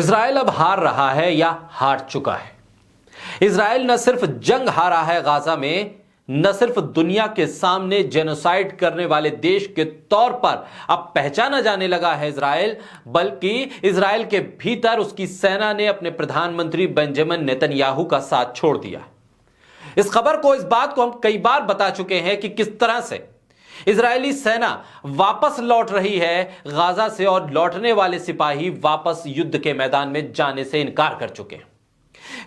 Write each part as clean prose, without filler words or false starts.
Israel अब हार रहा है या हार चुका है। इजराइल न सिर्फ जंग हारा है गाजा में, न सिर्फ दुनिया के सामने जेनोसाइड करने वाले देश के तौर पर अब पहचाना जाने लगा है इजराइल, बल्कि इजराइल के भीतर उसकी सेना ने अपने प्रधानमंत्री बेंजामिन नेतन्याहू का साथ छोड़ दिया। इस खबर को, इस बात को हम कई बार बता चुके हैं कि किस तरह से इजरायली सेना वापस लौट रही है गाजा से, और लौटने वाले सिपाही वापस युद्ध के मैदान में जाने से इनकार कर चुके हैं।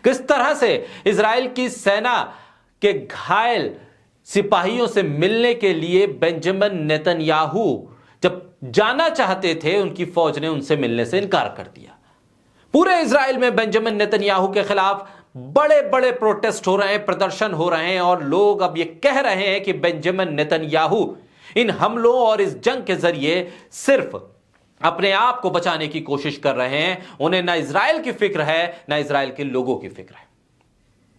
किस तरह से इजराइल की सेना के घायल सिपाहियों से मिलने के लिए बेंजामिन नेतन्याहू जब जाना चाहते थे, उनकी फौज ने उनसे मिलने से इनकार कर दिया। पूरे इजराइल में बेंजामिन नेतन्याहू के खिलाफ बड़े बड़े प्रोटेस्ट हो रहे हैं, प्रदर्शन हो रहे हैं, और लोग अब यह कह रहे हैं कि बेंजामिन नेतन्याहू इन हमलों और इस जंग के जरिए सिर्फ अपने आप को बचाने की कोशिश कर रहे हैं। उन्हें ना इजराइल की फिक्र है, ना इजराइल के लोगों की फिक्र है।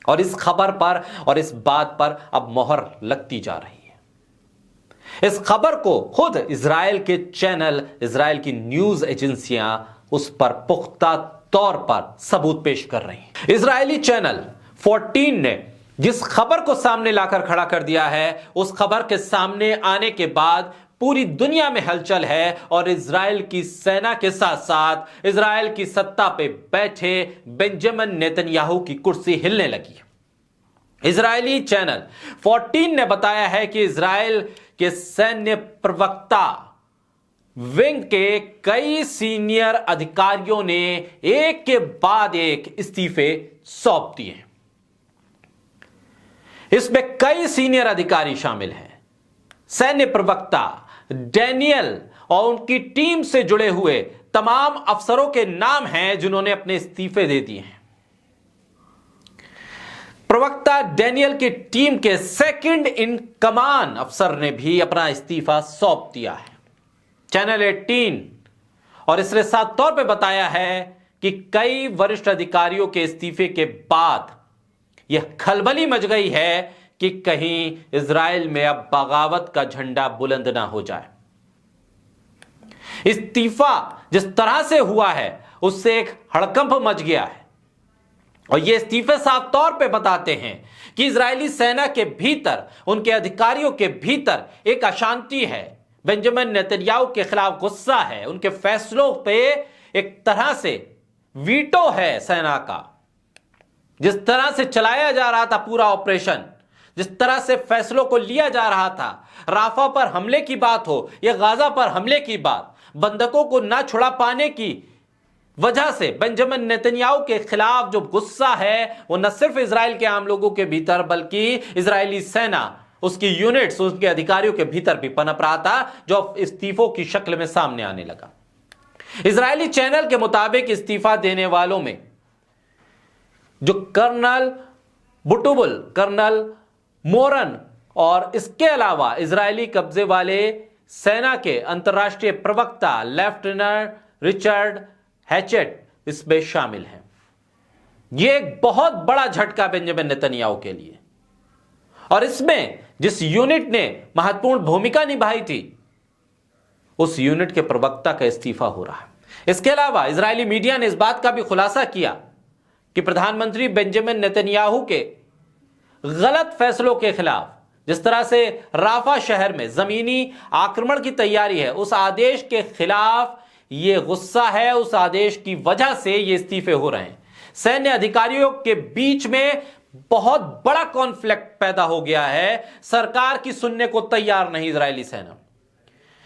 और इस खबर पर और इस बात पर अब मोहर लगती जा रही है। इस खबर को खुद इजराइल के चैनल, इजराइल की न्यूज एजेंसियां उस पर पुख्ता तौर पर सबूत पेश कर रही हैं। इजरायली चैनल 14 ने जिस खबर को सामने लाकर खड़ा कर दिया है, उस खबर के सामने आने के बाद पूरी दुनिया में हलचल है, और इजराइल की सेना के साथ साथ इजराइल की सत्ता पे बैठे बेंजामिन नेतन्याहू की कुर्सी हिलने लगी। इजरायली चैनल 14 ने बताया है कि इजराइल के सैन्य प्रवक्ता विंग के कई सीनियर अधिकारियों ने एक के बाद एक इस्तीफे सौंप दिए हैं। इसमें कई सीनियर अधिकारी शामिल हैं। सैन्य प्रवक्ता डैनियल और उनकी टीम से जुड़े हुए तमाम अफसरों के नाम हैं जिन्होंने अपने इस्तीफे दे दिए हैं। प्रवक्ता डैनियल की टीम के सेकंड इन कमान अफसर ने भी अपना इस्तीफा सौंप दिया है। चैनल 18 और इसने साफ तौर पे बताया है कि कई वरिष्ठ अधिकारियों के इस्तीफे के बाद यह खलबली मच गई है कि कहीं इजराइल में अब बगावत का झंडा बुलंद ना हो जाए। इस्तीफा जिस तरह से हुआ है उससे एक हड़कंप मच गया है, और ये इस्तीफे साफ तौर पे बताते हैं कि इजरायली सेना के भीतर, उनके अधिकारियों के भीतर एक अशांति है। बेंजामिन नेतन्याहू के खिलाफ गुस्सा है, उनके फैसलों पे एक तरह से वीटो है सेना का। जिस तरह से चलाया जा रहा था पूरा ऑपरेशन, जिस तरह से फैसलों को लिया जा रहा था, राफा पर हमले की बात हो या गाजा पर हमले की बात, बंधकों को ना छुड़ा पाने की वजह से बेंजामिन नेतन्याहू के खिलाफ जो गुस्सा है वो न सिर्फ इजराइल के आम लोगों के भीतर, बल्कि इजरायली सेना, उसकी यूनिट्स, उसके अधिकारियों के भीतर भी पनप रहा था, जो इस्तीफों की शक्ल में सामने आने लगा। इजरायली चैनल के मुताबिक इस्तीफा देने वालों में जो कर्नल बुटुबुल, कर्नल मोरन और इसके अलावा इजरायली कब्जे वाले सेना के अंतर्राष्ट्रीय प्रवक्ता लेफ्टिनेंट रिचर्ड हैचेट इसमें शामिल हैं। यह एक बहुत बड़ा झटका बेंजामिन नेतन्याहू के लिए, और इसमें जिस यूनिट ने महत्वपूर्ण भूमिका निभाई थी, उस यूनिट के प्रवक्ता का इस्तीफा हो रहा है। इसके अलावा इजरायली मीडिया ने इस बात का भी खुलासा किया कि प्रधानमंत्री बेंजामिन नेतन्याहू के गलत फैसलों के खिलाफ, जिस तरह से राफा शहर में जमीनी आक्रमण की तैयारी है, उस आदेश के खिलाफ यह गुस्सा है, उस आदेश की वजह से ये इस्तीफे हो रहे हैं। सैन्य अधिकारियों के बीच में बहुत बड़ा कॉन्फ्लिक्ट पैदा हो गया है। सरकार की सुनने को तैयार नहीं इजरायली सेना।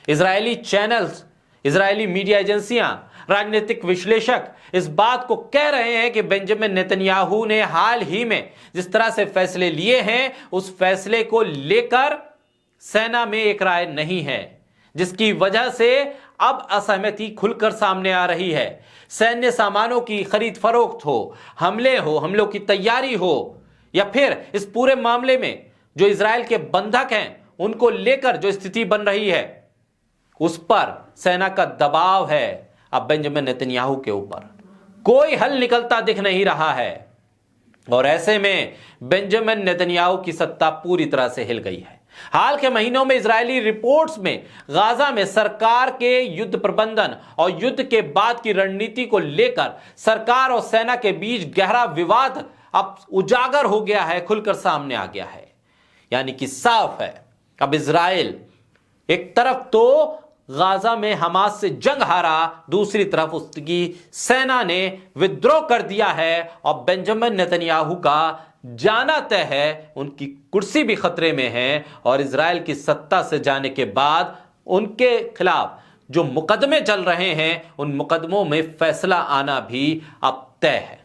इजरायली चैनल्स, इजरायली मीडिया एजेंसियां, राजनीतिक विश्लेषक इस बात को कह रहे हैं कि बेंजामिन नेतन्याहू ने हाल ही में जिस तरह से फैसले लिए हैं, उस फैसले को लेकर सेना में एक राय नहीं है, जिसकी वजह से अब असहमति खुलकर सामने आ रही है। सैन्य सामानों की खरीद फरोख्त हो, हमलों की तैयारी हो, या फिर इस पूरे मामले में जो इजराइल के बंधक हैं उनको लेकर जो स्थिति बन रही है, उस पर सेना का दबाव है अब बेंजामिन नेतन्याहू के ऊपर। कोई हल निकलता दिख नहीं रहा है, और ऐसे में बेंजामिन नेतन्याहू की सत्ता पूरी तरह से हिल गई है। हाल के महीनों में इजरायली रिपोर्ट्स में गाजा में सरकार के युद्ध प्रबंधन और युद्ध के बाद की रणनीति को लेकर सरकार और सेना के बीच गहरा विवाद अब उजागर हो गया है, खुलकर सामने आ गया है। यानी कि साफ है, अब इजराइल एक तरफ तो गाजा में हमास से जंग हारा, दूसरी तरफ उसकी सेना ने विद्रोह कर दिया है और बेंजामिन नेतन्याहू का जाना तय है, उनकी कुर्सी भी खतरे में है और इजराइल की सत्ता से जाने के बाद उनके खिलाफ जो मुकदमे चल रहे हैं उन मुकदमों में फैसला आना भी अब तय है।